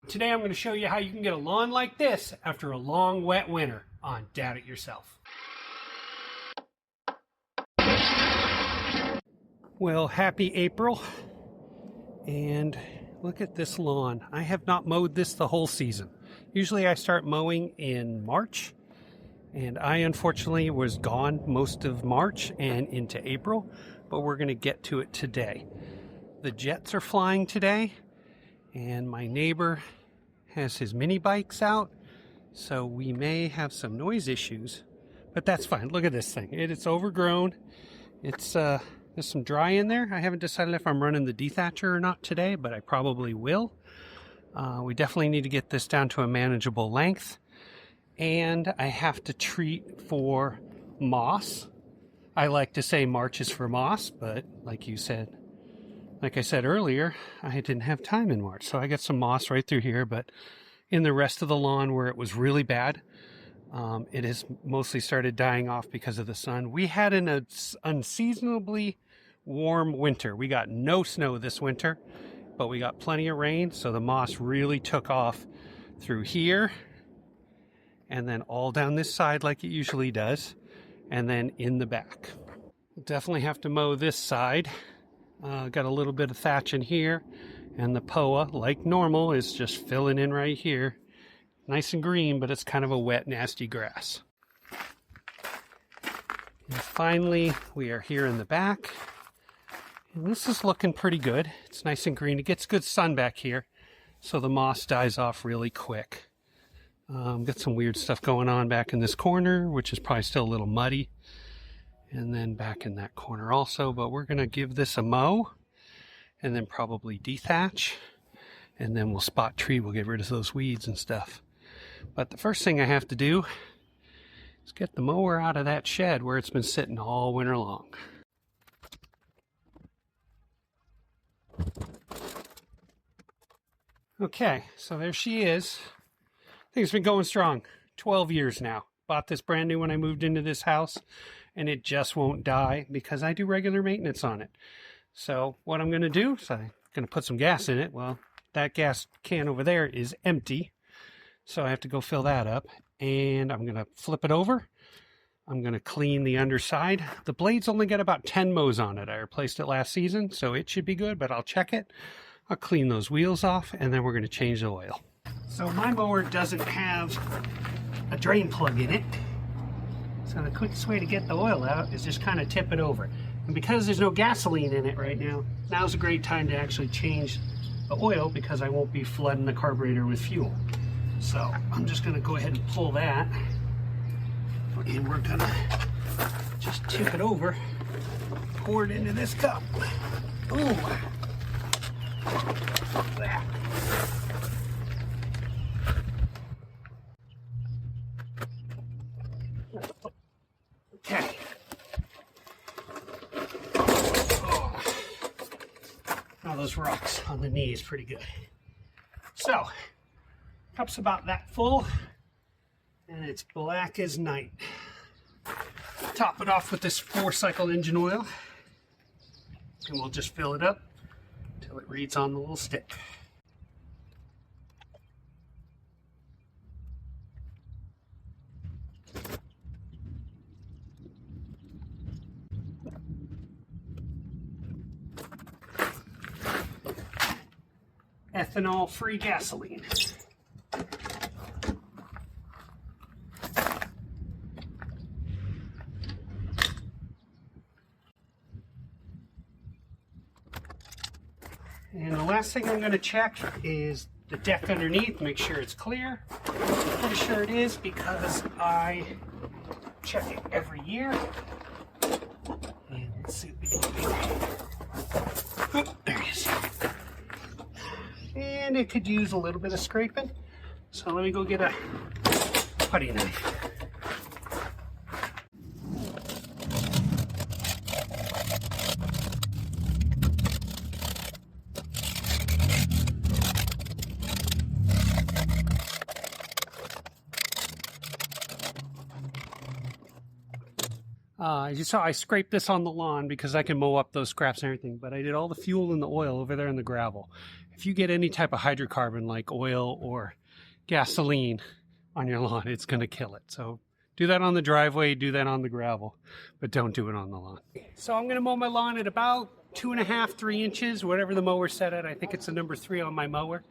Today I'm going to show you how you can get a lawn like this after a long wet winter on Dad It Yourself. Well, happy April, and look at this lawn. I have not mowed this the whole season. Usually I start mowing in March, and I unfortunately was gone most of March and into April, but we're going to get to it today. The jets are flying today, and my neighbor has his mini bikes out, so we may have some noise issues, but that's fine. Look at this thing. It's overgrown. It's there's some dry in there. I haven't decided if I'm running the dethatcher or not today, but I probably will. We definitely need to get this down to a manageable length, and I have to treat for moss. I like to say March is for moss, but like I said earlier, I didn't have time in March, so I got some moss right through here, but in the rest of the lawn where it was really bad, it has mostly started dying off because of the sun. We had an unseasonably warm winter. We got no snow this winter, but we got plenty of rain, so the moss really took off through here, and then all down this side like it usually does, and then in the back. We'll definitely have to mow this side. Got a little bit of thatch in here, and the POA, like normal, is just filling in right here. Nice and green, but it's kind of a wet, nasty grass. And finally, we are here in the back, and this is looking pretty good. It's nice and green. It gets good sun back here, so the moss dies off really quick. Got some weird stuff going on back in this corner, which is probably still a little muddy. And then back in that corner also, but we're going to give this a mow and then probably dethatch, and then we'll spot tree. We'll get rid of those weeds and stuff. But the first thing I have to do is get the mower out of that shed where it's been sitting all winter long. Okay, so there she is. Things been going strong. 12 years now. Bought this brand new when I moved into this house, and it just won't die because I do regular maintenance on it. So what I'm going to do is I'm going to put some gas in it. Well, that gas can over there is empty, so I have to go fill that up, and I'm going to flip it over. I'm going to clean the underside. The blade's only got about 10 mows on it. I replaced it last season, so it should be good, but I'll check it. I'll clean those wheels off, and then we're going to change the oil. So my mower doesn't have a drain plug in it, so the quickest way to get the oil out is just kind of tip it over. And because there's no gasoline in it right now, now's a great time to actually change the oil because I won't be flooding the carburetor with fuel. So I'm just going to go ahead and pull that, and we're going to just tip it over, pour it into this cup. Ooh, that. Okay. Oh. Now those rocks on the knee is pretty good. So, cup's about that full, and it's black as night. Top it off with this 4-cycle engine oil, and we'll just fill it up until it reads on the little stick. Ethanol-free gasoline. And the last thing I'm going to check is the deck underneath, make sure it's clear. I'm pretty sure it is because I check it every year. And let's see what we can do. Oh, there he is. And it could use a little bit of scraping, so let me go get a putty knife. As you saw, I scraped this on the lawn because I can mow up those scraps and everything, but I did all the fuel and the oil over there in the gravel. if you get any type of hydrocarbon like oil or gasoline on your lawn, it's going to kill it. So do that on the driveway, do that on the gravel, but don't do it on the lawn. So I'm going to mow my lawn at about 2.5, 3 inches, whatever the mower set at. I think it's the number 3 on my mower.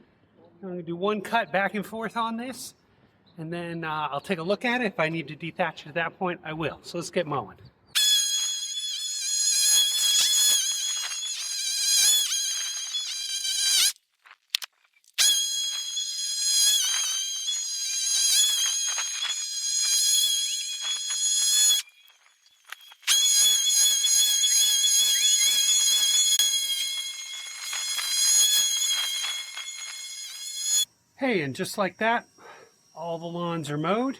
I'm going to do one cut back and forth on this, and then I'll take a look at it. If I need to dethatch it at that point, I will. So let's get mowing. Hey, and just like that, all the lawns are mowed.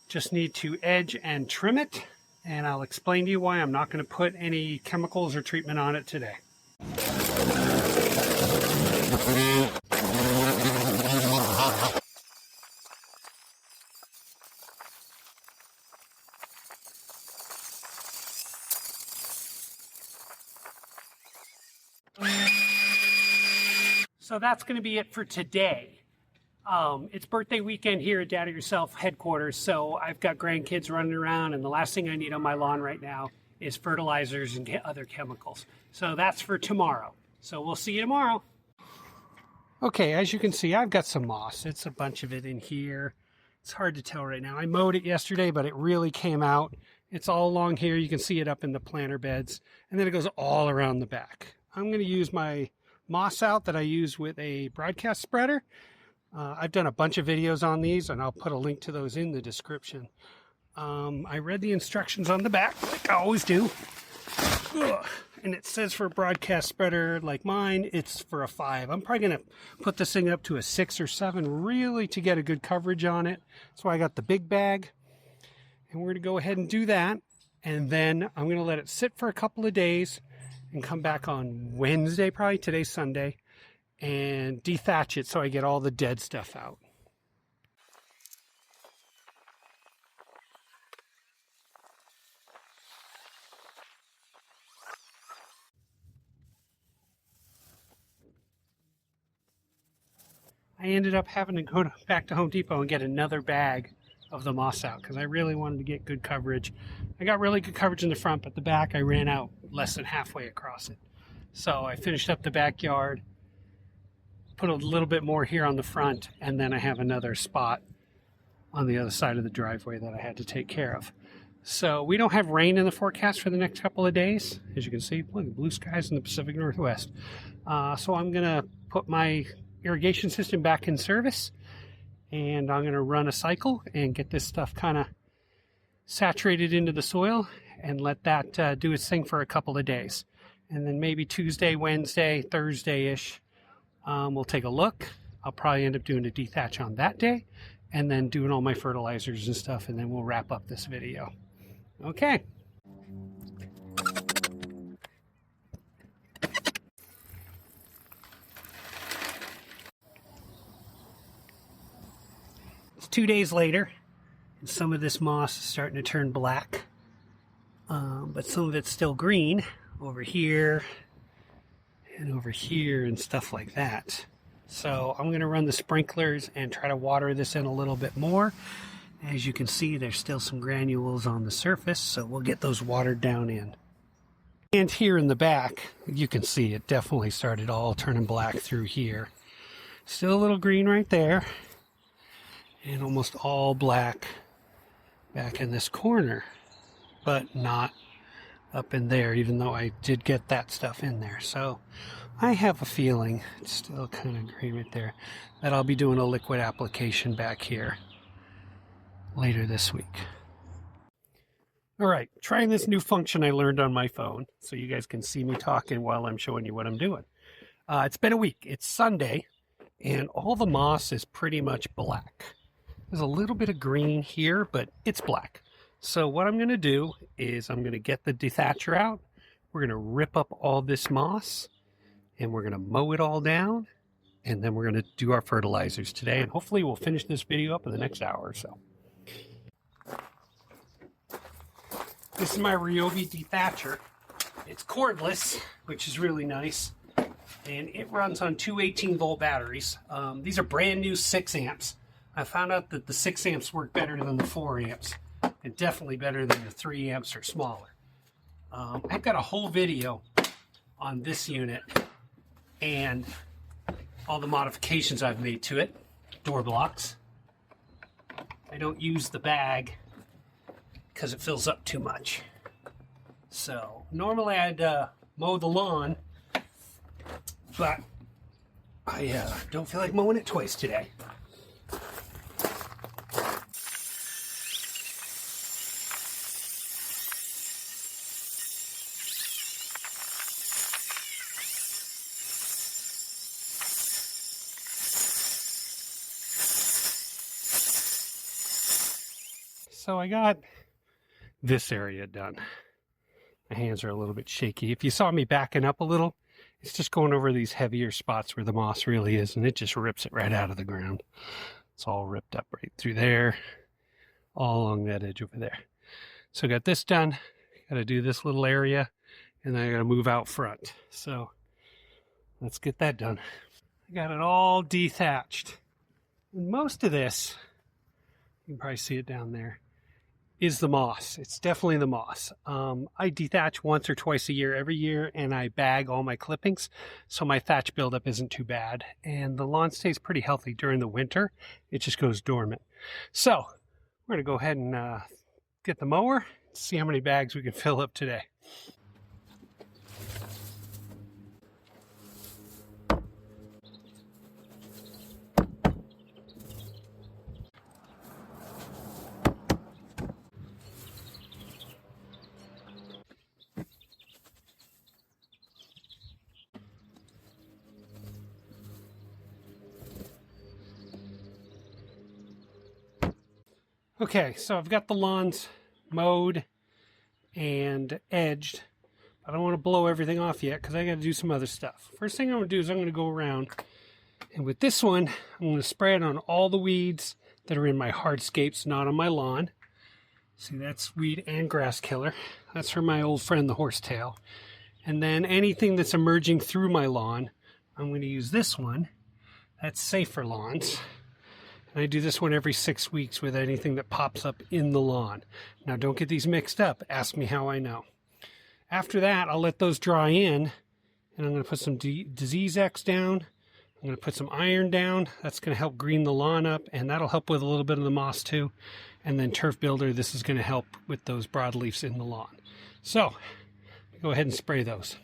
Just need to edge and trim it, and I'll explain to you why I'm not going to put any chemicals or treatment on it today. So that's going to be it for today. It's birthday weekend here at Dad It Yourself headquarters, so I've got grandkids running around, and the last thing I need on my lawn right now is fertilizers and other chemicals. So that's for tomorrow. So we'll see you tomorrow. Okay, as you can see, I've got some moss. It's a bunch of it in here. It's hard to tell right now. I mowed it yesterday, but it really came out. It's all along here. You can see it up in the planter beds, and then it goes all around the back. I'm going to use my moss out that I use with a broadcast spreader. I've done a bunch of videos on these, and I'll put a link to those in the description. I read the instructions on the back, like I always do. Ugh. And it says for a broadcast spreader like mine, it's for a 5. I'm probably going to put this thing up to a 6 or 7, really, to get a good coverage on it. That's why I got the big bag. And we're going to go ahead and do that. And then I'm going to let it sit for a couple of days and come back on Wednesday, probably. Today's Sunday. And dethatch it so I get all the dead stuff out. I ended up having to go back to Home Depot and get another bag of the moss out because I really wanted to get good coverage. I got really good coverage in the front, but the back I ran out less than halfway across it. So I finished up the backyard, put a little bit more here on the front, and then I have another spot on the other side of the driveway that I had to take care of. So we don't have rain in the forecast for the next couple of days. As you can see, look at blue skies in the Pacific Northwest. So I'm going to put my irrigation system back in service, and I'm going to run a cycle and get this stuff kind of saturated into the soil and let that do its thing for a couple of days. And then maybe Tuesday, Wednesday, Thursday-ish, we'll take a look. I'll probably end up doing a dethatch on that day and then doing all my fertilizers and stuff, and then we'll wrap up this video. Okay. It's 2 days later, and some of this moss is starting to turn black, but some of it's still green over here and over here and stuff like that. So I'm going to run the sprinklers and try to water this in a little bit more. As you can see, there's still some granules on the surface, so we'll get those watered down in. And here in the back, you can see it definitely started all turning black through here. Still a little green right there, and almost all black back in this corner, but not up in there, even though I did get that stuff in there. So I have a feeling, it's still kind of green right there, that I'll be doing a liquid application back here later this week. All right, trying this new function I learned on my phone so you guys can see me talking while I'm showing you what I'm doing. It's been a week. It's Sunday, and all the moss is pretty much black. There's a little bit of green here, but it's black. So what I'm going to do is I'm going to get the dethatcher out. We're going to rip up all this moss, and we're going to mow it all down, and then we're going to do our fertilizers today, and hopefully we'll finish this video up in the next hour or so. This is my Ryobi dethatcher. It's cordless, which is really nice. and it runs on two 18-volt batteries. These are brand new 6 amps. I found out that the 6 amps work better than the 4 amps, and definitely better than the 3 amps or smaller. I've got a whole video on this unit and all the modifications I've made to it. Door blocks. I don't use the bag because it fills up too much. So normally I'd mow the lawn, but I don't feel like mowing it twice today. So I got this area done. My hands are a little bit shaky. If you saw me backing up a little, it's just going over these heavier spots where the moss really is, and it just rips it right out of the ground. It's all ripped up right through there, all along that edge over there. So I got this done. Got to do this little area, and then I got to move out front. So let's get that done. I got it all dethatched. And most of this, you can probably see it down there, is the moss. It's definitely the moss. I dethatch once or twice a year every year, and I bag all my clippings, so my thatch buildup isn't too bad. And the lawn stays pretty healthy during the winter. It just goes dormant. So we're going to go ahead and get the mower, see how many bags we can fill up today. Okay, so I've got the lawns mowed and edged. I don't want to blow everything off yet because I got to do some other stuff. First thing I'm going to do is I'm going to go around, and with this one, I'm going to spray it on all the weeds that are in my hardscapes, not on my lawn. See, that's weed and grass killer. That's for my old friend, the horsetail. And then anything that's emerging through my lawn, I'm going to use this one. That's safe for lawns. And I do this one every 6 weeks with anything that pops up in the lawn. Now, don't get these mixed up. Ask me how I know. After that, I'll let those dry in, and I'm going to put some Disease X down. I'm going to put some iron down. That's going to help green the lawn up, and that'll help with a little bit of the moss too. And then Turf Builder, this is going to help with those broadleafs in the lawn. So, go ahead and spray those.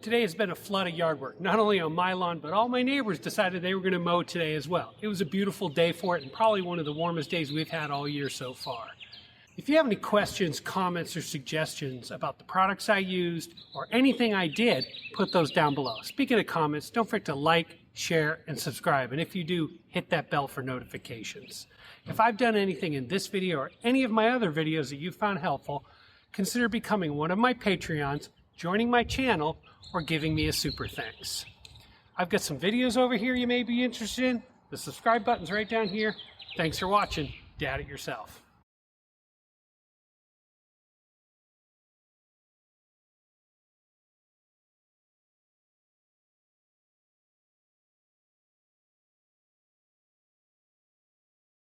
Today has been a flood of yard work, not only on my lawn, but all my neighbors decided they were going to mow today as well. It was a beautiful day for it, and probably one of the warmest days we've had all year so far. If you have any questions, comments, or suggestions about the products I used or anything I did, put those down below. Speaking of comments, don't forget to like, share, and subscribe. And if you do, hit that bell for notifications. If I've done anything in this video or any of my other videos that you found helpful, consider becoming one of my Patreons, joining my channel, or giving me a super thanks. I've got some videos over here you may be interested in. The subscribe button's right down here. Thanks for watching. Dad it yourself.